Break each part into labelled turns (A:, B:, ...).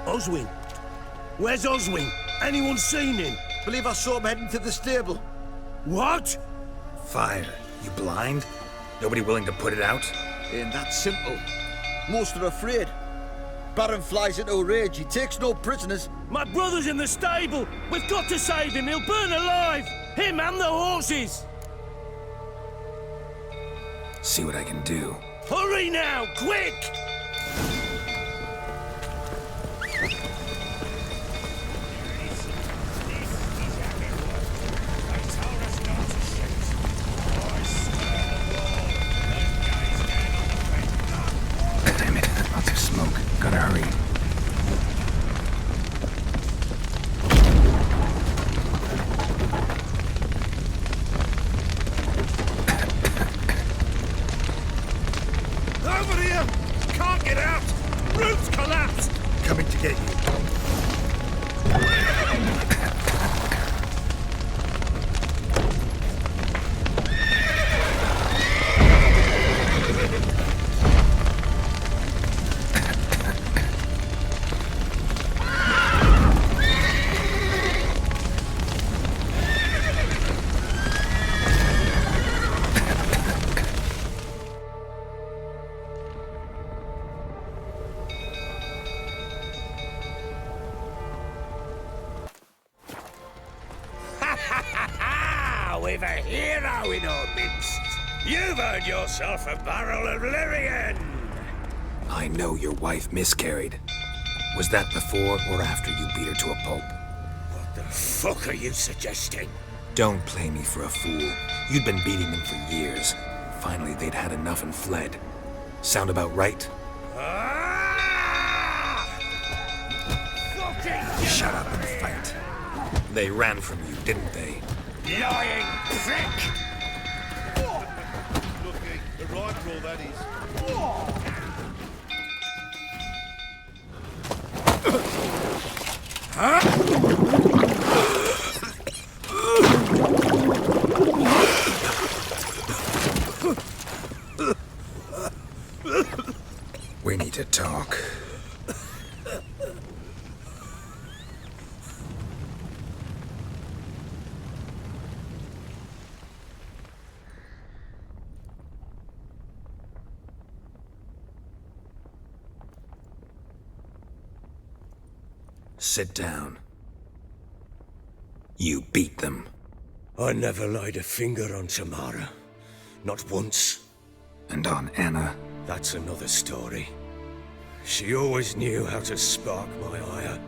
A: Oswin? Where's Oswin? Anyone seen him?
B: Believe I saw him heading to the stable.
A: What?
C: Fire. You blind? Nobody willing to put it out?
B: Ain't that simple. Most are afraid. Baron flies into a rage. He takes no prisoners.
A: My brother's in the stable. We've got to save him. He'll burn alive. Him and the horses.
C: See what I can do.
A: Hurry now, quick!
C: Damn it, lots of smoke. Gotta hurry.
A: Over here! Can't get out! Roof's collapsed!
C: Coming to get you.
A: We've a hero in our midst. You've earned yourself a barrel of Lyrian.
C: I know your wife miscarried. Was that before or after you beat her to a pulp?
A: What the fuck are you suggesting?
C: Don't play me for a fool. You'd been beating them for years. Finally, they'd had enough and fled. Sound about right?
A: Ah! Fucking
C: Shut up and fight. They ran from you, didn't they?
A: lying prick!
D: Looking, the rifle that is.
C: We need to talk. Sit down. You beat them.
A: I never laid a finger on Tamara. Not once.
C: And on Anna.
A: That's another story. She always knew how to spark my ire.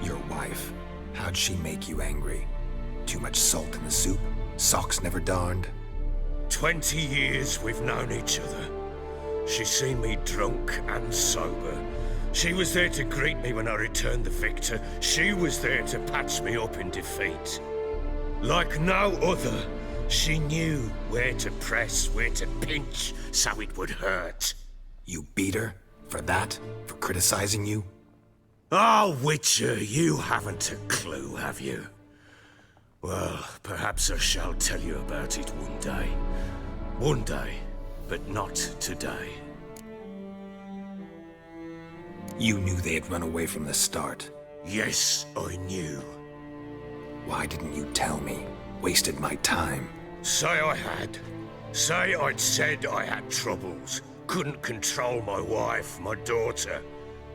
C: Your wife. How'd she make you angry? Too much salt in the soup? Socks never darned?
A: 20 years we've known each other. She's seen me drunk and sober. She was there to greet me when I returned the victor. She was there to patch me up in defeat. Like no other, she knew where to press, where to pinch, so it would hurt.
C: You beat her? For that? For criticizing you?
A: Ah, Witcher, you haven't a clue, have you? Well, perhaps I shall tell you about it one day. One day, but not today.
C: You knew they had run away from the start.
A: Yes, I knew.
C: Why didn't you tell me? Wasted my time.
A: Say I had. Say I'd said I had troubles. Couldn't control my wife, my daughter.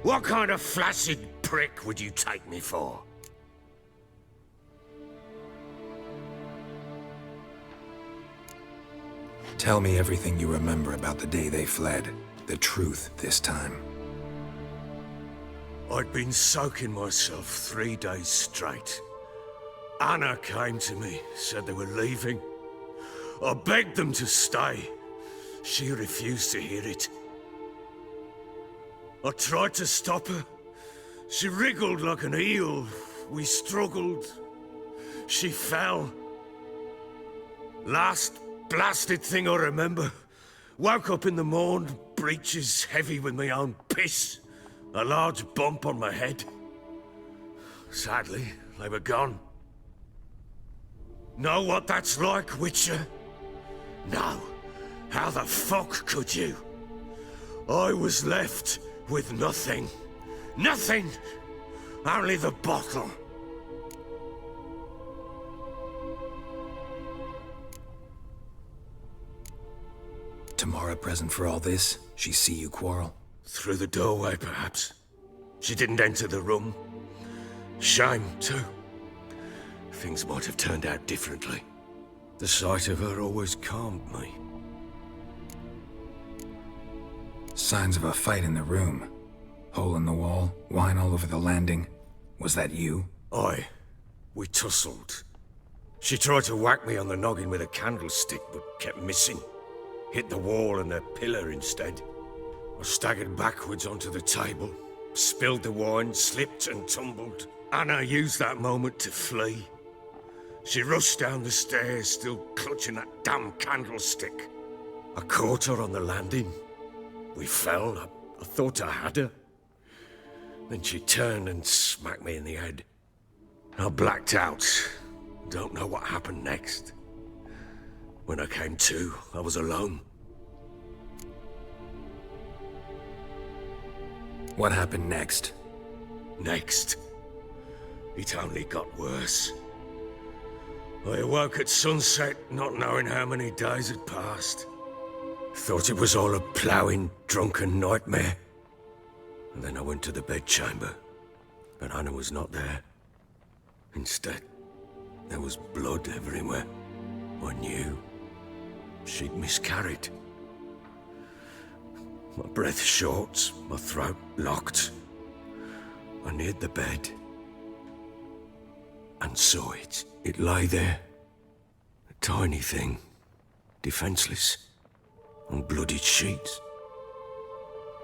A: What kind of flaccid prick would you take me for?
C: Tell me everything you remember about the day they fled. The truth this time.
A: I'd been soaking myself 3 days straight. Anna came to me, said they were leaving. I begged them to stay. She refused to hear it. I tried to stop her. She wriggled like an eel. We struggled. She fell. Last blasted thing I remember. Woke up in the morn, breeches heavy with my own piss. A large bump on my head. Sadly, they were gone. Know what that's like, Witcher? No. How the fuck could you? I was left with nothing. Nothing! Only the bottle.
C: Tamara present for all this? She see you quarrel?
A: Through the doorway, perhaps. She didn't enter the room. Shame, too. Things might have turned out differently. The sight of her always calmed me.
C: Signs of a fight in the room. Hole in the wall, wine all over the landing. Was that you?
A: Aye. We tussled. She tried to whack me on the noggin with a candlestick, but kept missing. Hit the wall and a pillar instead. I staggered backwards onto the table, spilled the wine, slipped and tumbled. Anna used that moment to flee. She rushed down the stairs, still clutching that damn candlestick. I caught her on the landing. We fell. I thought I had her. Then she turned and smacked me in the head. I blacked out. Don't know what happened next. When I came to, I was alone.
C: What happened next?
A: Next, it only got worse. I awoke at sunset, not knowing how many days had passed. Thought it was all a ploughing, drunken nightmare. And then I went to the bedchamber, but Anna was not there. Instead, there was blood everywhere. I knew she'd miscarried. My breath short, my throat locked. I neared the bed and saw it. It lay there, a tiny thing, defenseless, on bloodied sheets,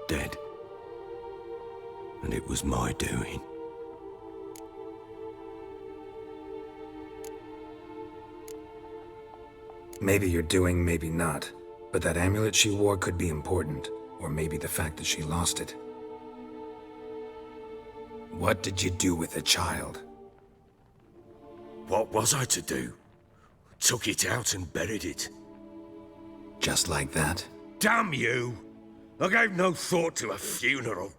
A: dead. And it was my doing.
C: Maybe you're doing, maybe not. But that amulet she wore could be important. Or maybe the fact that she lost it. What did you do with the child?
A: What was I to do? Took it out and buried it.
C: Just like that?
A: Damn you! I gave no thought to a funeral.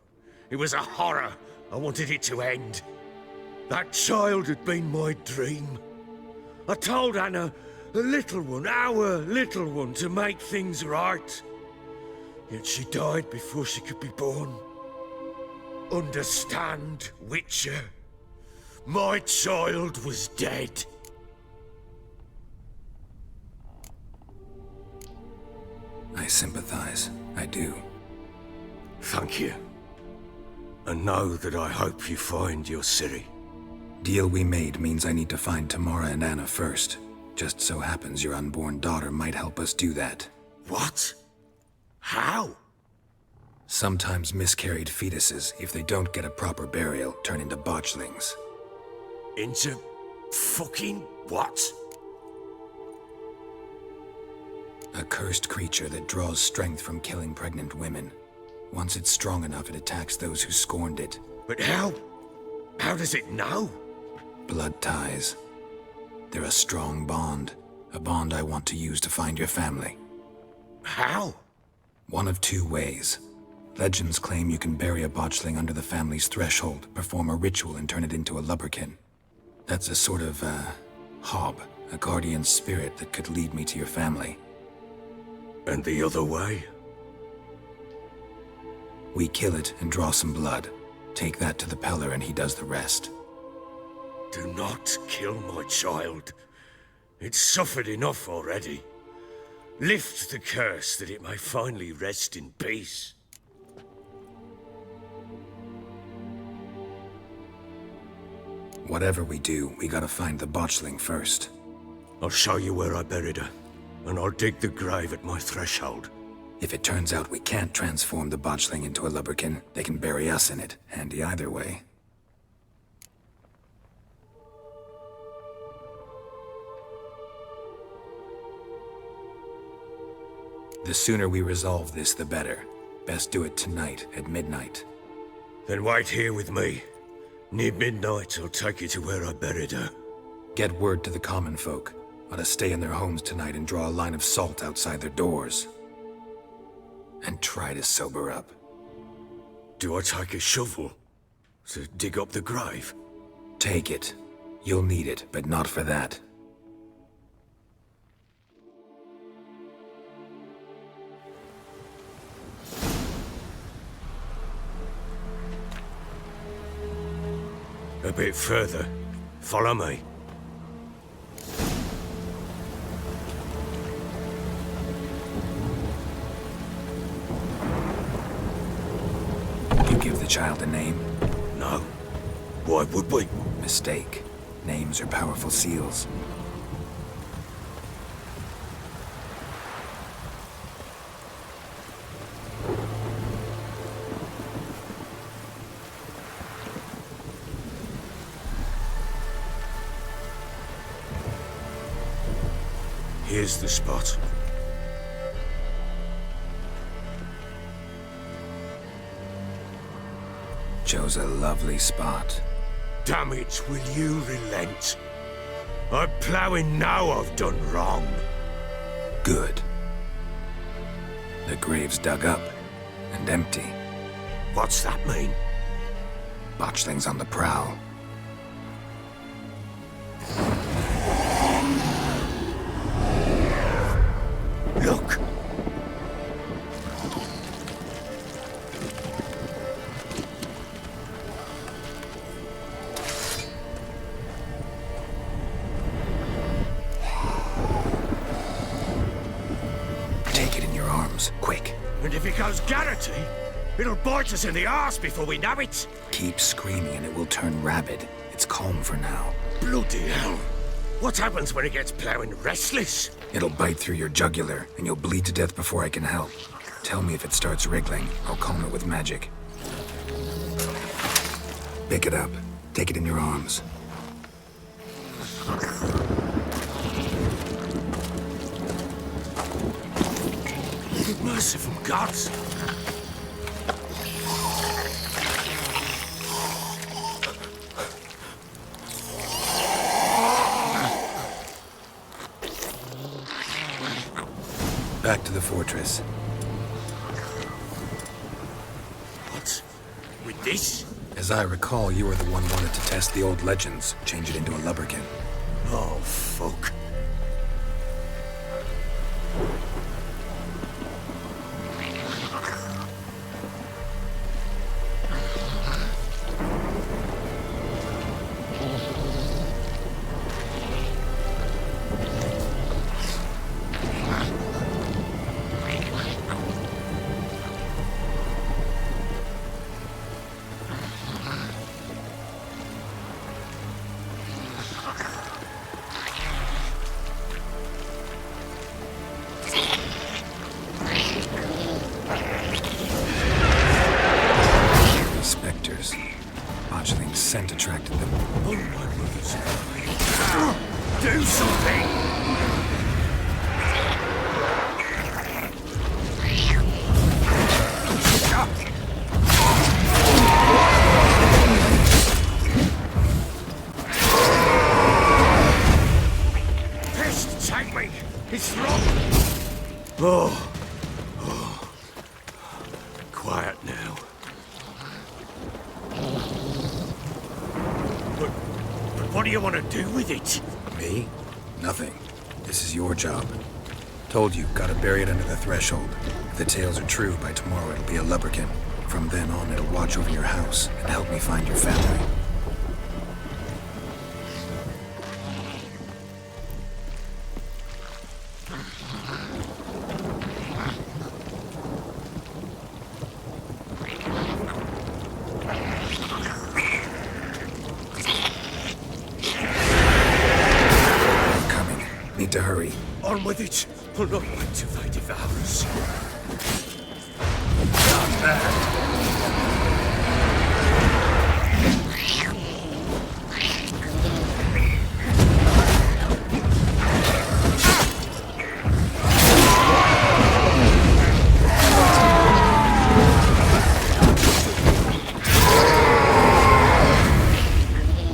A: It was a horror. I wanted it to end. That child had been my dream. I told Anna, the little one, our little one, to make things right. Yet she died before she could be born. Understand, Witcher? My child was dead.
C: I sympathize. I do.
A: Thank you. And know that I hope you find your Ciri.
C: Deal we made means I need to find Tamara and Anna first. Just so happens your unborn daughter might help us do that.
A: What? How?
C: Sometimes miscarried fetuses, if they don't get a proper burial, turn into botchlings.
A: Into fucking what?
C: A cursed creature that draws strength from killing pregnant women. Once it's strong enough, it attacks those who scorned it.
A: But how? How does it know?
C: Blood ties. They're a strong bond. A bond I want to use to find your family.
A: How?
C: One of two ways. Legends claim you can bury a botchling under the family's threshold, perform a ritual, and turn it into a lubberkin. That's a sort of, hob, a guardian spirit that could lead me to your family.
A: And the other way?
C: We kill it and draw some blood. Take that to the Peller and he does the rest.
A: Do not kill my child. It's suffered enough already. Lift the curse that it may finally rest in peace.
C: Whatever we do, we gotta find the botchling first.
A: I'll show you where I buried her, and I'll dig the grave at my threshold.
C: If it turns out we can't transform the botchling into a lubberkin, they can bury us in it. Handy either way. The sooner we resolve this, the better. Best do it tonight, at midnight.
A: Then wait here with me. Near midnight, I'll take you to where I buried her.
C: Get word to the common folk. ought to stay in their homes tonight and draw a line of salt outside their doors. And try to sober up.
A: Do I take a shovel to dig up the grave?
C: Take it. You'll need it, but not for that.
A: A bit further. Follow me.
C: You give the child a name?
A: No. Why would we?
C: Mistake. Names are powerful seals.
A: Here's the spot.
C: Chose a lovely spot.
A: Damn it, will you relent? I'm ploughing now I've done wrong.
C: Good. The grave's dug up and empty.
A: What's that mean?
C: Botchling's on the prowl.
A: Look!
C: Take it in your arms, quick.
A: And if it goes Garrity, it'll bite us in the arse before we know it.
C: Keep screaming and it will turn rabid. It's calm for now.
A: Bloody hell. What happens when it gets ploughing restless?
C: It'll bite through your jugular, and you'll bleed to death before I can help. Tell me if it starts wriggling. I'll calm it with magic. Pick it up. Take it in your arms.
A: Merciful gods!
C: Back to the fortress.
A: What? With this?
C: As I recall, you were the one wanted to test the old legends, change it into a lubberkin.
A: Oh, fuck.
C: Spectres. Botchling's scent attracted them.
A: Oh, my goodness. Do something! Pest, take me! It's wrong! Oh. Quiet now. But what do you want to do with it?
C: Me? Nothing. This is your job. Told you, gotta bury it under the threshold. If the tales are true, by tomorrow it'll be a lubberkin. From then on, it'll watch over your house and help me find your family. I'm coming. Need to hurry.
A: On with it! We'll not wait till they devour us.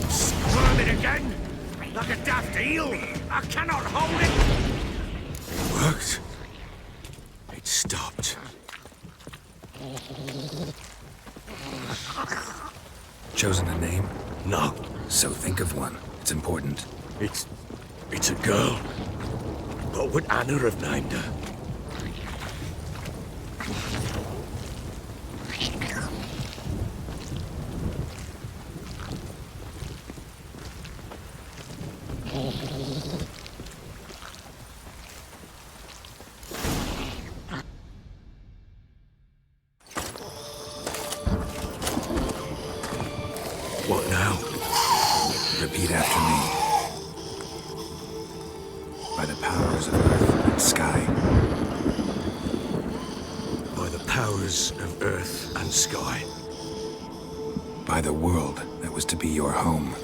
A: Squirming again? like a daft eel. I cannot hold it. It worked. It stopped.
C: Chosen a name?
A: No,
C: So think of one. It's important.
A: it's a girl. What would Anna have named her? What now?
C: Repeat after me. By the powers of earth and sky.
A: By the powers of earth and sky.
C: By the world that was to be your home.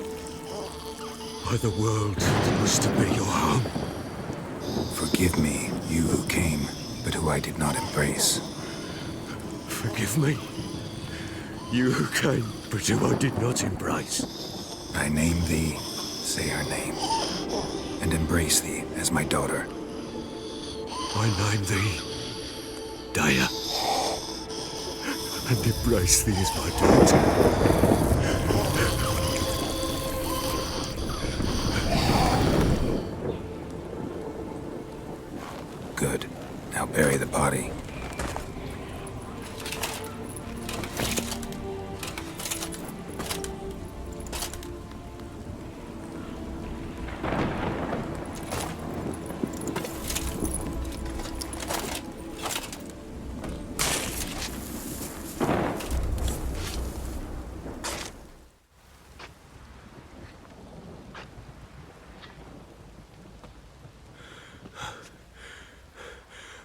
A: By the world that was to be your home.
C: Forgive me, you who came, but who I did not embrace.
A: Forgive me. You who came, but who I did not embrace.
C: I name thee, say her name, and embrace thee as my daughter.
A: I name thee Daya, and embrace thee as my daughter.
C: Good. Now bury the body.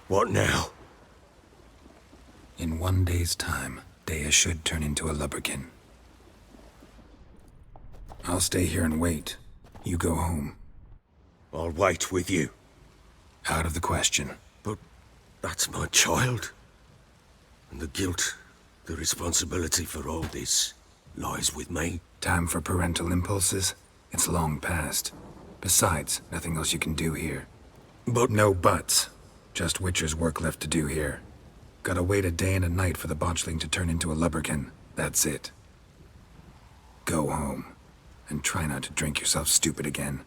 A: What now?
C: In 1 day's time, Dea should turn into a lubberkin. I'll stay here and wait. You go home.
A: I'll wait with you.
C: Out of the question.
A: But that's my child. And the guilt, the responsibility for all this lies with me.
C: Time for parental impulses? It's long past. Besides, nothing else you can do here.
A: But
C: No buts. Just Witcher's work left to do here. Gotta wait a day and a night for the botchling to turn into a lubberkin. That's it. Go home. And try not to drink yourself stupid again.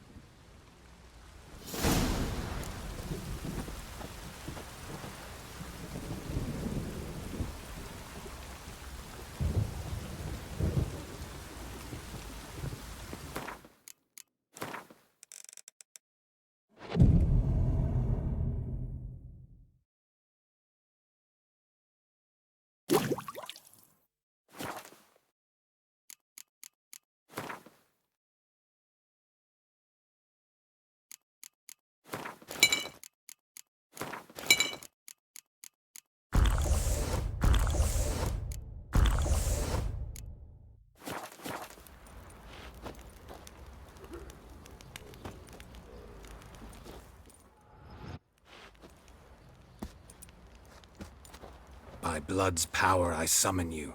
C: By blood's power I summon you.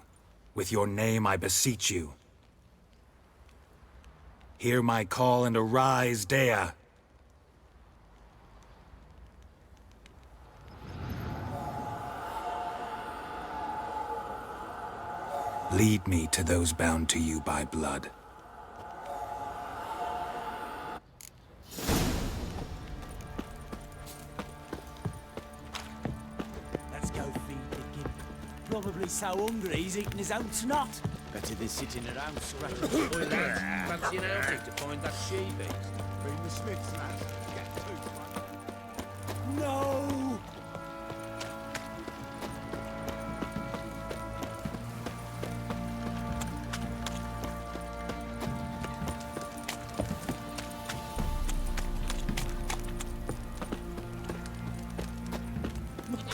C: With your name I beseech you. Hear my call and arise, Dea. Lead me to those bound to you by blood.
E: Let's go feed the gimp. Probably so hungry he's eating his own snot. Better than sitting around scratching.
F: Boy, lads, fancy an outing to find that she-beast.
D: Bring the smiths, lads. Get to.
E: No!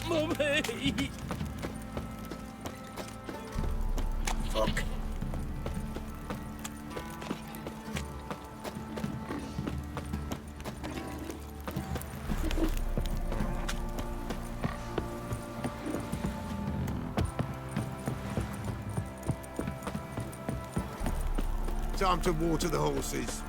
F: Mummy!
E: Fuck.
D: Time to water the horses.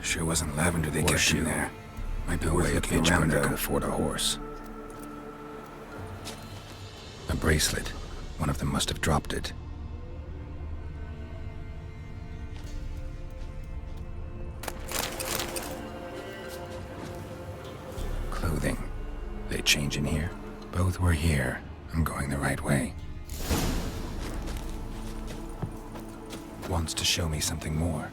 C: Sure wasn't lavender they kept
B: Horseshoe.
C: in there. Might be
B: No
C: worth
B: way a
C: looking
B: pitch
C: around,
B: burner
C: though.
B: could afford a horse.
C: A bracelet. One of them must have dropped it. Clothing. They change in here? Both were here. I'm going the right way. Wants to show me something more.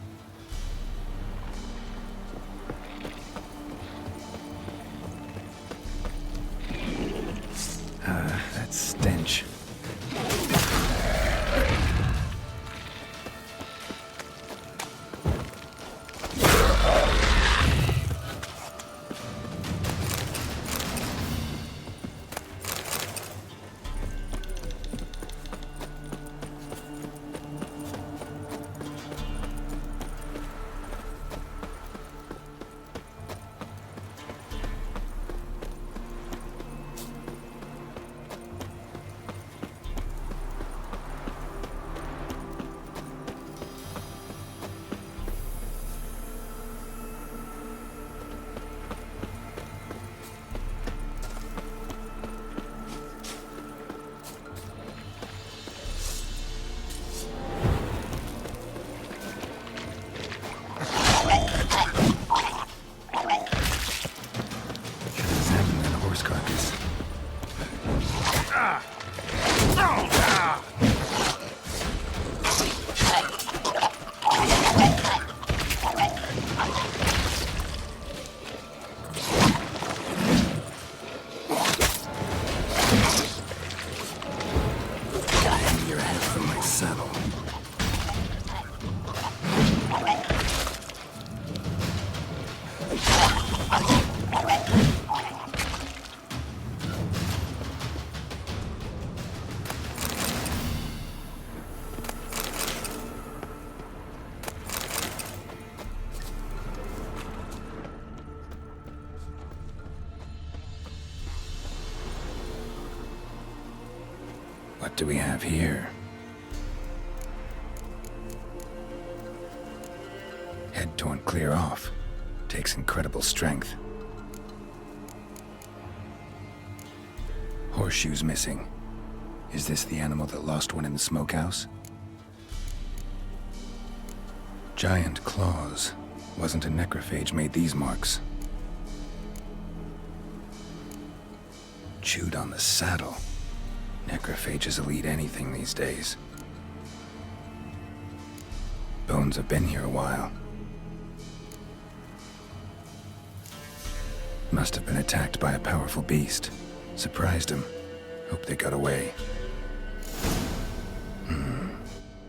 C: That stench. Examine that horse carcass. Hang your head from my saddle. What do we have here? Head torn clear off. Takes incredible strength. Horseshoes missing. Is this the animal that lost one in the smokehouse? Giant claws. Wasn't a necrophage made these marks. Chewed on the saddle. Necrophages will eat anything these days. Bones have been here a while. Must have been attacked by a powerful beast. Surprised him. Hope they got away.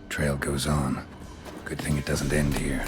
C: Trail goes on. Good thing it doesn't end here.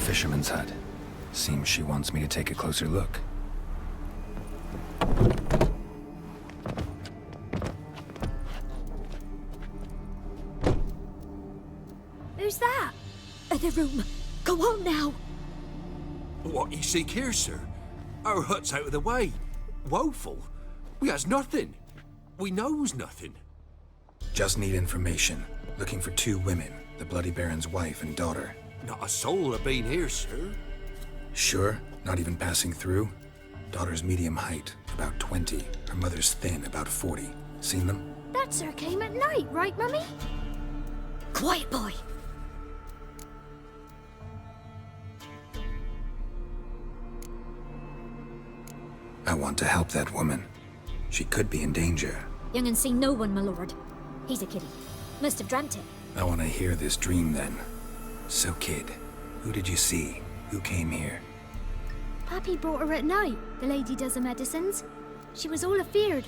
C: Fisherman's hut. Seems she wants me to take a closer look.
G: Who's that? The room. Go on now.
F: What you seek here, sir? Our hut's out of the way. Woeful. We has nothing. We knows nothing.
C: Just need information. Looking for 2 women. The Bloody Baron's wife and daughter.
F: Not a soul have been here, sir.
C: Sure? Not even passing through? Daughter's medium height, about 20. Her mother's thin, about 40. Seen them?
G: That sir came at night, right, Mummy? Quiet, boy.
C: I want to help that woman. She could be in danger.
G: Young and seen no one, my lord. He's a kiddie. Must have dreamt it.
C: I want to hear this dream then. So, kid, who did you see? Who came here?
G: Pappy brought her at night, the lady does her medicines. She was all afeared.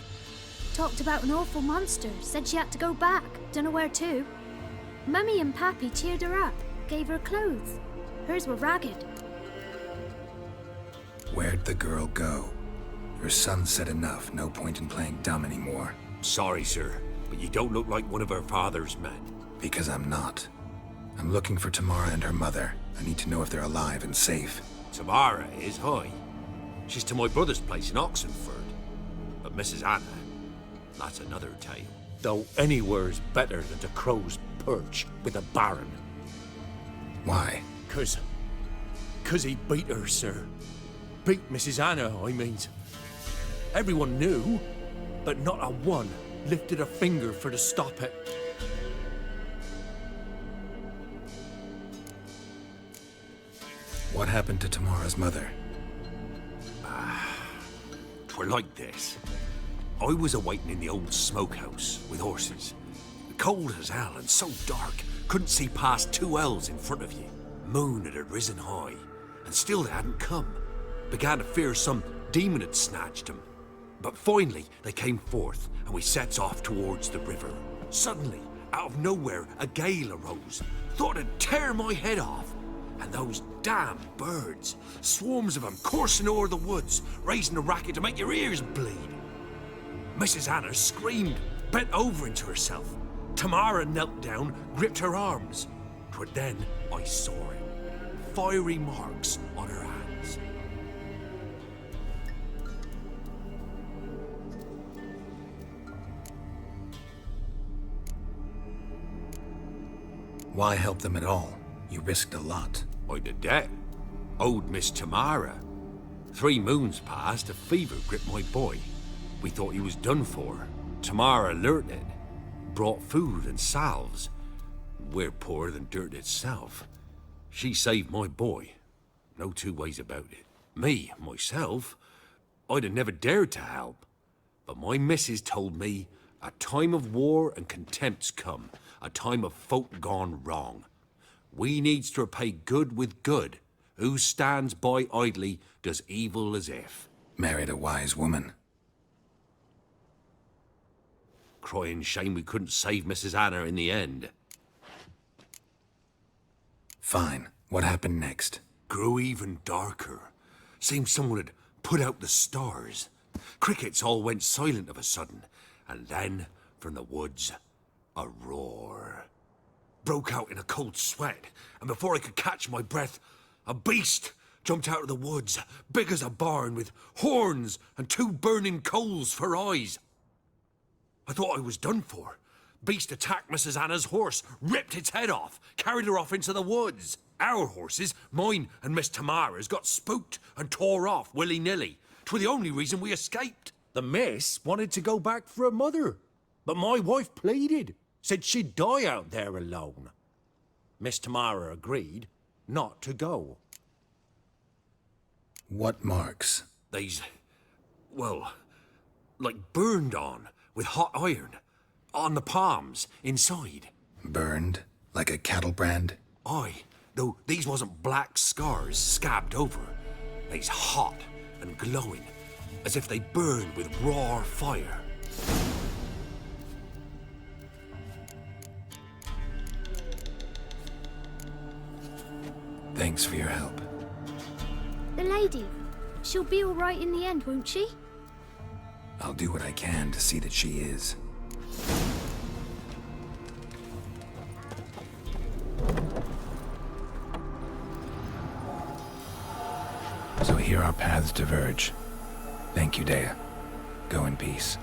G: Talked about an awful monster, said she had to go back, dunno where to. Mummy and Pappy cheered her up, gave her clothes. Hers were ragged.
C: Where'd the girl go? Your son said enough, no point in playing dumb anymore.
F: Sorry, sir, but you don't look like one of her father's men.
C: Because I'm not. I'm looking for Tamara and her mother. I need to know if they're alive and safe.
F: Tamara is high. She's to my brother's place in Oxenford. But Mrs. Anna, that's another tale.
E: Though anywhere's better than the crow's perch with a baron.
C: Why?
E: Cause he beat her, sir. Beat Mrs. Anna, I mean. Everyone knew, but not a one lifted a finger for to stop it.
C: What happened to Tamara's mother?
F: Twere like this. I was awaiting in the old smokehouse with horses. Cold as hell and so dark, couldn't see past 2 ells in front of you. Moon had risen high, and still they hadn't come. Began to fear some demon had snatched them. But finally, they came forth, and we sets off towards the river. Suddenly, out of nowhere, a gale arose. Thought it'd tear my head off. And those damn birds, swarms of them coursing o'er the woods, raising a racket to make your ears bleed. Mrs. Anna screamed, bent over into herself. Tamara knelt down, gripped her arms. 'Twere then I saw it. Fiery marks on her hands.
C: Why help them at all? You risked a lot.
F: I'd a debt. Owed Miss Tamara. 3 moons passed, a fever gripped my boy. We thought he was done for. Tamara learnt it. Brought food and salves. We're poorer than dirt itself. She saved my boy. No 2 ways about it. Me, myself, I'd have never dared to help. But my missus told me a time of war and contempt's come. A time of folk gone wrong. We needs to repay good with good. Who stands by idly does evil as if.
C: Married a wise woman.
F: Crying shame we couldn't save Mrs. Anna in the end.
C: Fine. What happened next?
F: Grew even darker. Seemed someone had put out the stars. Crickets all went silent of a sudden. And then, from the woods, a roar. Broke out in a cold sweat, and before I could catch my breath, a beast jumped out of the woods, big as a barn, with horns and 2 burning coals for eyes. I thought I was done for. Beast attacked Mrs. Anna's horse, ripped its head off, carried her off into the woods. Our horses, mine and Miss Tamara's, got spooked and tore off willy-nilly. 'Twere the only reason we escaped.
E: The miss wanted to go back for her mother, but my wife pleaded. Said she'd die out there alone. Miss Tamara agreed not to go.
C: What marks?
F: They's, well, like burned on with hot iron. On the palms, inside.
C: Burned? Like a cattle brand?
F: Aye, though these wasn't black scars scabbed over. They's hot and glowing, as if they burned with raw fire.
C: Thanks for your help.
G: The lady. She'll be all right in the end, won't she?
C: I'll do what I can to see that she is. So here our paths diverge. Thank you, Dea. Go in peace.